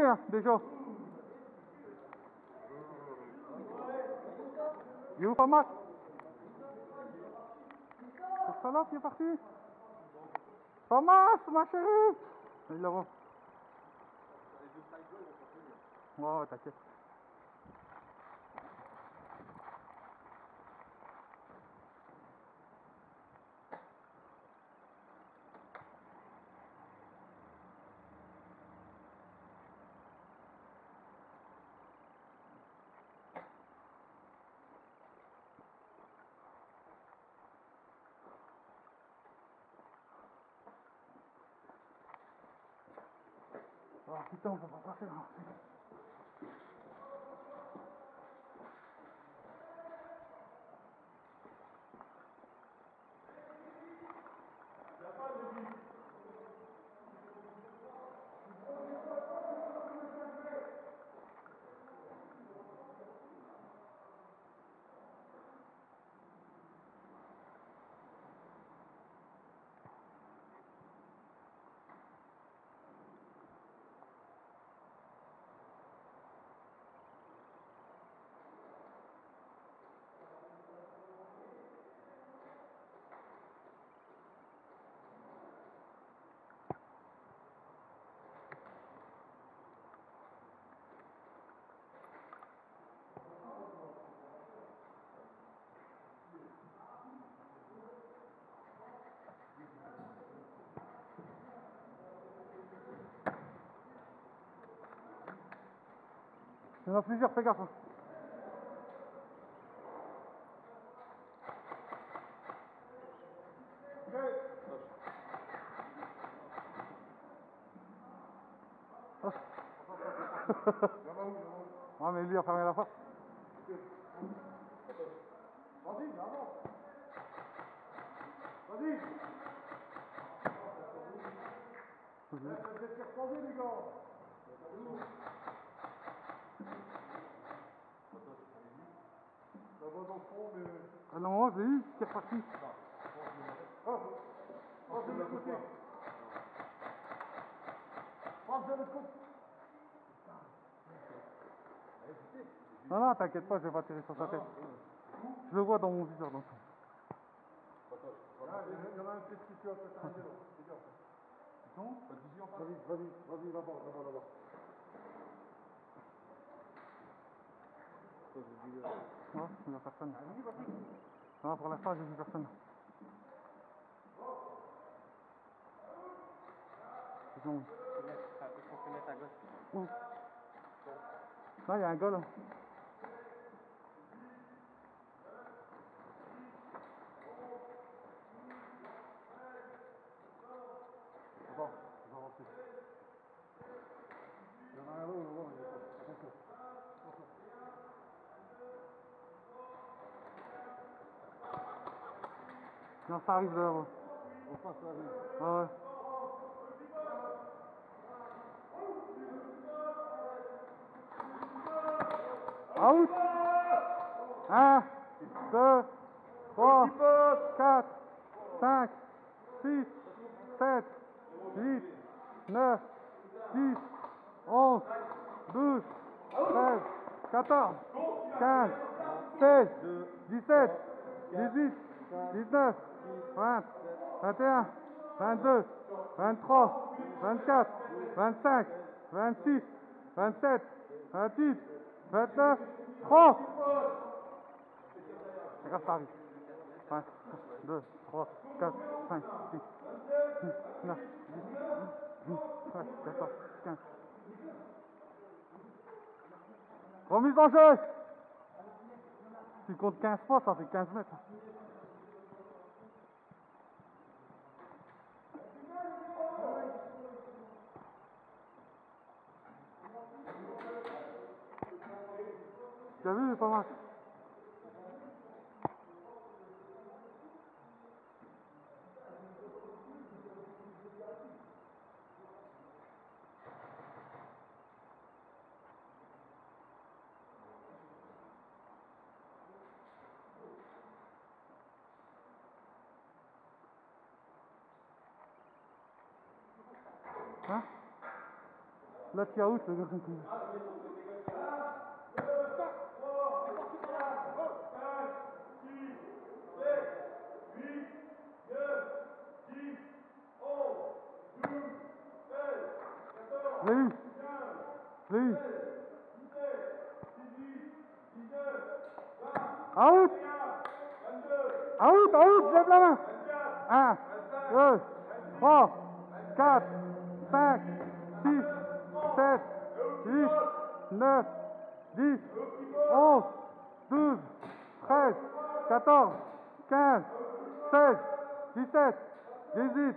touché, hein, déjà. Il est où, Famas? C'est ça là qui est parti? Famas, ma chérie! Il l'a vu. Ouais, t'inquiète. Oh putain, on peut pas passer là. Il y en a plusieurs, fais gaffe. Ouais, mais lui a fermé la porte. Vas-y, avance. Vas-y. Vous êtes fait reposer, les gars. Ça va dans le fond, mais... Ah non, j'ai eu, c'est reparti. Passe de l'autre côté. Passe de l'autre côté. Non, non, t'inquiète pas, je vais pas tirer sur sa tête. Je le vois dans mon viseur, donc. Il y en a un petit qui peut s'arrêter là. C'est bien. Non? Vas-y, là-bas. Non, il n'y a personne. Non, pour l'instant, j'ai vu personne. Non. Il faut se mettre à gauche. Où? Là, il y a un gars là. Attends, je vais avancer. Il y en a un là, il y a pas. Attention. Non, ça arrive là. Ouais. On passe là. Ah ouais. Out. 1, 2, 3, 4, 5, 6, 7, 8, 9, 10, 11, 12, 13, 14, 15, 16, 17, 18, 19, 20, 21, 22, 23, 24, 25, 26, 27, 28, 29, 30. Regarde, ça arrive. 1, 2, 3, 4, 5, 6, 9, 10, 13, 14, 15. Remise en jeu. Tu comptes 15 fois, ça fait 15 mètres. Tu as vu, pas mal. Hein? Là, tu as out, le gars. Je l'ai eu. Je l'ai eu. Out. Out, out, lève la main. 1, 2, 3, 4, 5, 6, 7, 8, 9, 10, 11, 12, 13, 14, 15, 16, 17, 18,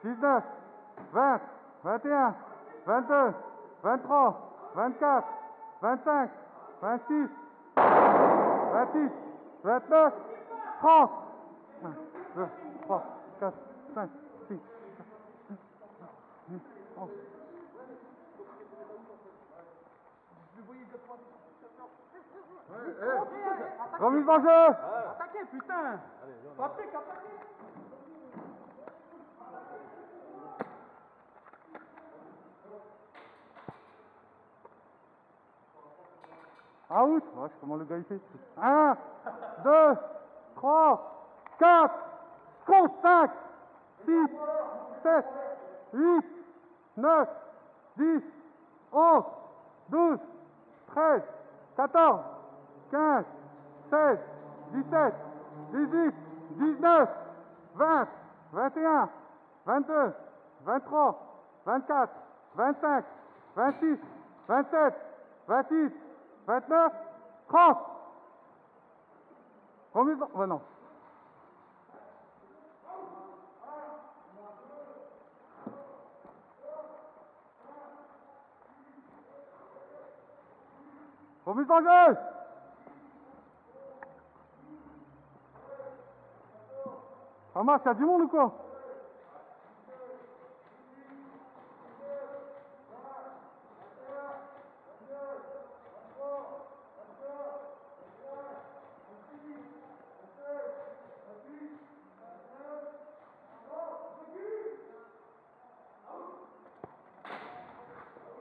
19, 20, 21, 22, 23, 24, 25, 26, 28, 29, 30. 1, 2, 3, 4, 5, 6, 7, 8, 11. Remise en jeu. Attaquez, putain. Patrick, attaquez. Out. Ouais, je sais comment le gars il fait. 1, 2, 3, 4, compte 5, 6, 7, 8, 9, 10, 11, 12, 13, 14, 15, 16, 17, 18, 19, 20, 21, 22, 23, 24, 25, 26, 27, 28, 29, 30. Remise en... Ouais, non. Remise en jeu. Hamas, il y a du monde ou quoi?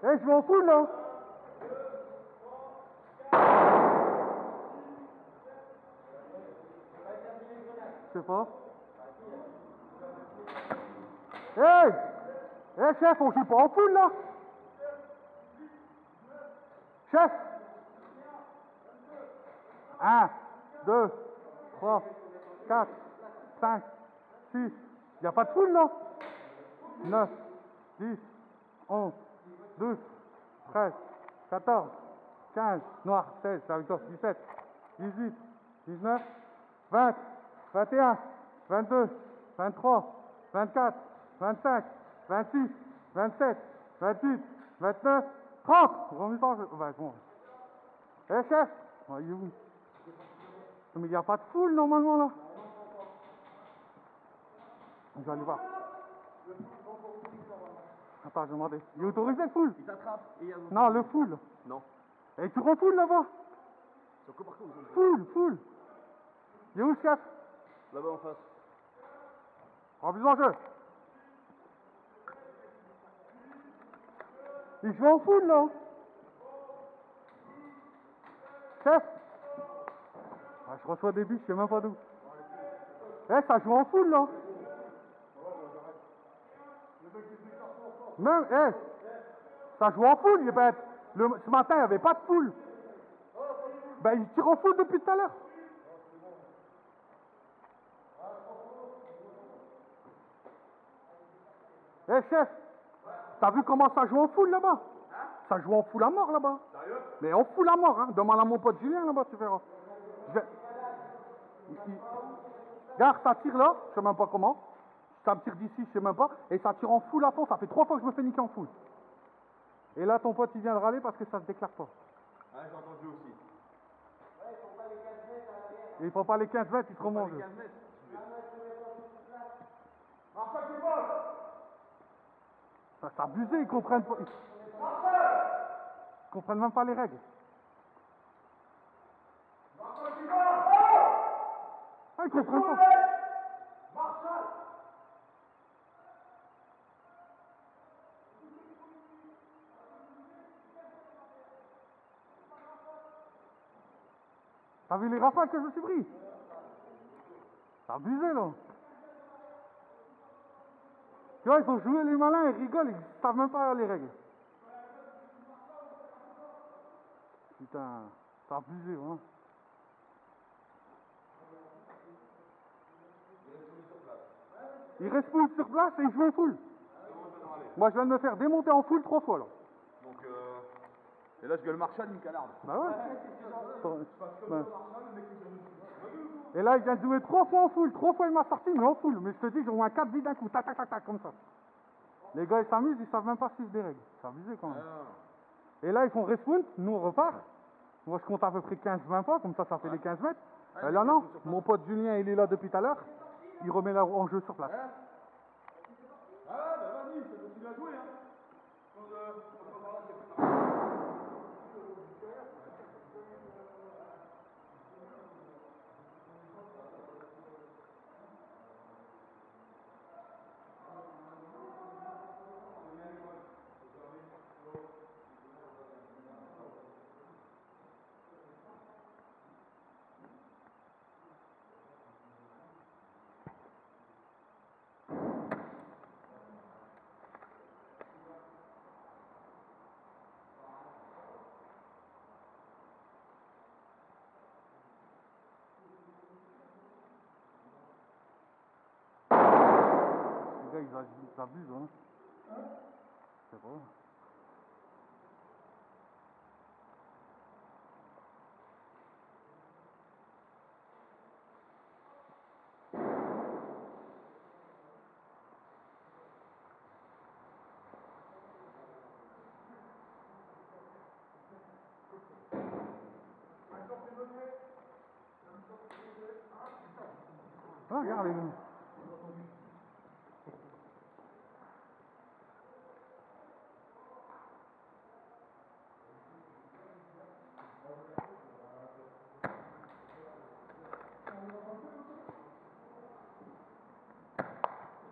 Eh, je m'en fous là. Je sais pas. Hey! Hey chef, on joue pas en foule là! Chef! 1, 2, 3, 4, 5, 6. Y a pas de foule là? 9, 10, 11, 12, 13, 14, 15, noir, 16, c'est avec toi, 17, 18, 19, 20, 21, 22, 23, 24, 25, 26, 27, 28, 29, 30. Remise en jeu. Ouais, bon. Eh chef! Ouais, il est où? Mais il n'y a pas de foule normalement là. Je vais aller voir. Attends, je vais demander. Il est autorisé le full? Il t'attrape et il y a... Non, le full. Non. Et tu refoules là-bas? Sur quoi par contre? Full. Il est où le chef? Là-bas en face. Remise en jeu. Il joue en full là. Chef? Ah, je reçois des buts, je sais même pas d'où. Eh, ça joue en full là. Même, eh, ça joue en full, il est bête. Ce matin, il n'y avait pas de full. Ben, il tire en full depuis tout à l'heure. Eh, chef, t'as vu comment ça joue en full là-bas? Ça joue en full à mort là-bas. Mais en full à mort, hein. Demande à mon pote Julien là-bas, tu verras. Regarde, ça tire là, je sais même pas comment. Ça me tire d'ici, je sais même pas. Et ça tire en full à fond. Ça fait 3 fois que je me fais niquer en full. Et là, ton pote, il vient de râler parce que ça se déclare pas. Ah, j'ai entendu aussi. Et il prend pas les 15 mètres, il se remonte. Ça, c'est abusé, ils comprennent pas. Ils comprennent même pas les règles. Ah, ils comprennent pas. T'as vu les rafales que je me suis pris? C'est abusé, là. Tu vois, ils ont joué les malins, ils rigolent, ils savent même pas les règles. Putain, c'est abusé, hein. Ils restent full sur place et ils jouent en full. Moi, je viens de me faire démonter en full 3 fois, là. Donc, et là, je gueule Marshall, une canarde. Bah ouais. Ouais. Et là, il vient de jouer 3 fois en full. 3 fois, il m'a sorti, mais en full. Mais je te dis, j'ai au moins 4 vies d'un coup. Tac, tac, tac, tac, comme ça. Les gars, ils s'amusent, ils savent même pas suivre des règles. C'est abusé, quand même. Et là, ils font respawn, nous, on repart. Moi, je compte à peu près 15-20 pas, comme ça fait les 15 mètres. Là, non. Mon pote Julien, il est là depuis tout à l'heure. Il remet là en jeu sur place. Ah, bah vas-y, c'est continue à jouer, hein. Les gars, ils abusent, hein. C'est vrai. Ah, regarde les gars.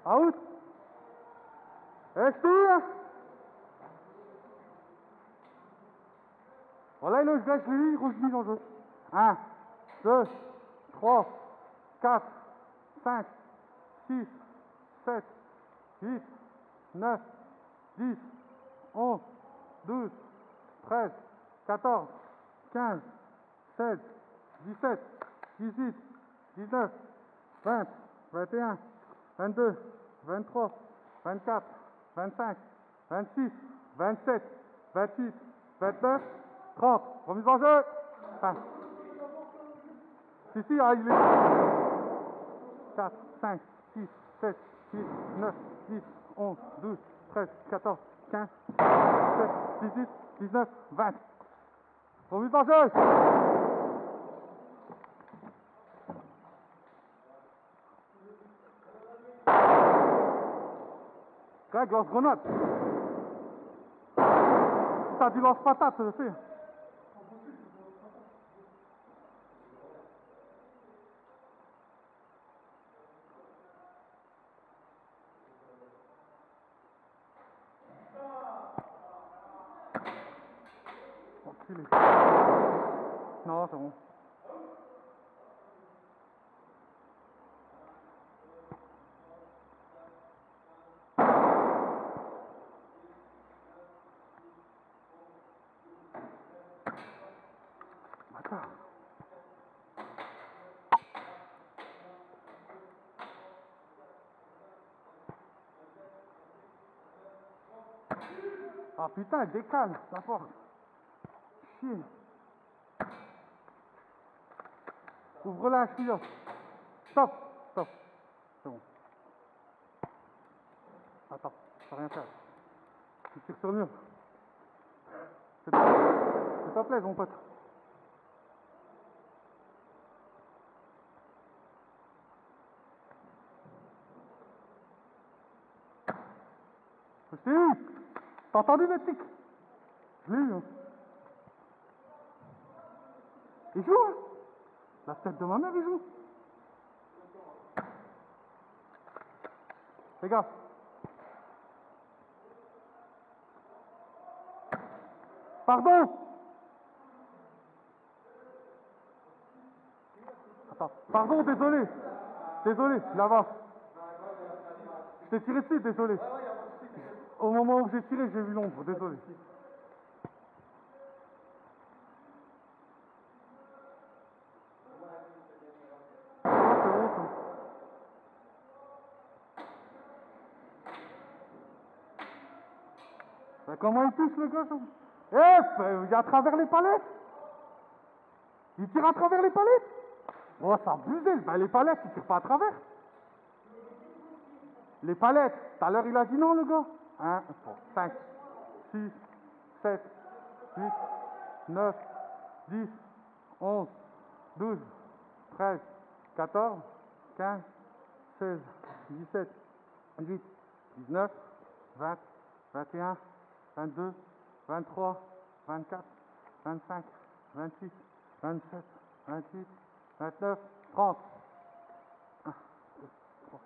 Out. Expire. Voilà, le gars, je l'ai eu, rouge mise en jeu. 1, 2, 3, 4, 5, 6, 7, 8, 9, 10, 11, 12, 13, 14, 15, 16, 17, 18, 19, 20, 21, 22, 23, 24, 25, 26, 27, 28, 29, 30. Remise en jeu. Enfin. Si, ah, il est... 4, 5, 6, 7, 8, 9, 10, 11, 12, 13, 14, 15, 17, 18, 19, 20. Remise en jeu. Greg, lance-grenade. Si t'as du lance-patate, je sais. Enculé. Non, c'est bon. Bâtard. Ah putain, elle décale, la porte. Chier. Ouvre-la, je suis là. Stop, stop. C'est bon. Attends, ça va rien faire. Tu tires sur le mur. C'est ta plaise, mon pote. Je t'ai eu. T'as entendu le tic? Je l'ai eu, hein. Il joue, hein. La tête de ma mère, il joue. Fais gaffe. Pardon. Attends. Pardon, désolé. Désolé, là-bas. Je t'ai tiré dessus, désolé. Au moment où j'ai tiré, j'ai vu l'ombre, désolé. Ah, c'est bon, ça. Mais comment il touche le gars? Il est à travers les palettes. Il tire à travers les palettes. Oh, c'est abusé. Ben, les palettes, il tire pas à travers. Les palettes. Tout à l'heure, il a dit non, le gars. 1, 5, 6, 7, 8, 9, 10, 11, 12, 13, 14, 15, 16, 17, 18, 19, 20, 21, 22, 23, 24, 25, 26, 27, 28, 29, 30. 1, 2, 3.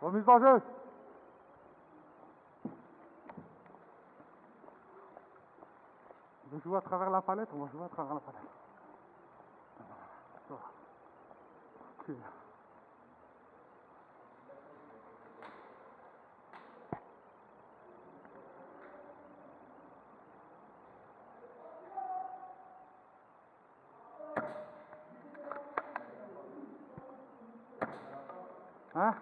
Remise en jeu. On va jouer à travers la palette, on va jouer à travers la palette. Ok. Hein?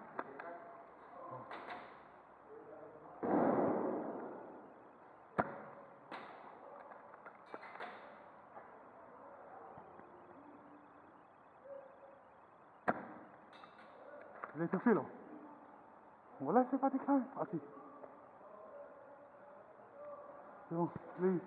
Je l'ai touché là. Voilà, c'est pas déclaré. Ah si. C'est bon, je l'ai eu.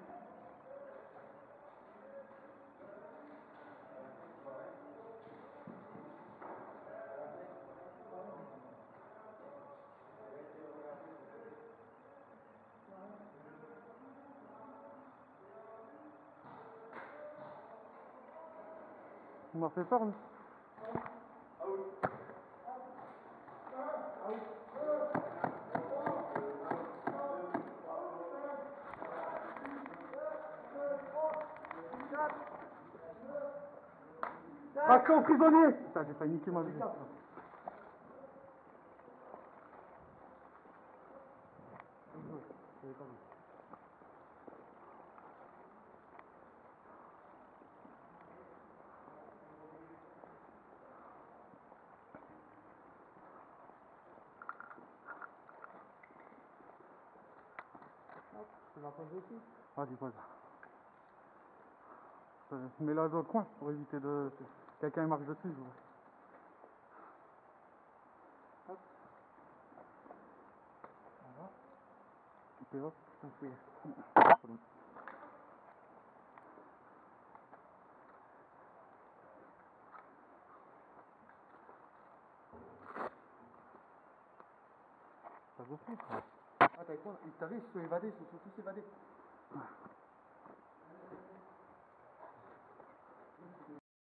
Il m'a fait peur, lui. Action prisonnier. Putain, j'ai failli niquer ma vie. Tu vas poser ici? Vas-y, pose. Mets-la dans le coin pour éviter de... Quelqu'un marche dessus. Hop. Voilà. Ok, hop. On fouille. Ça vous fait? Ah, t'as quoi? T'as vu, ils se sont évadés, ils sont tous évadés.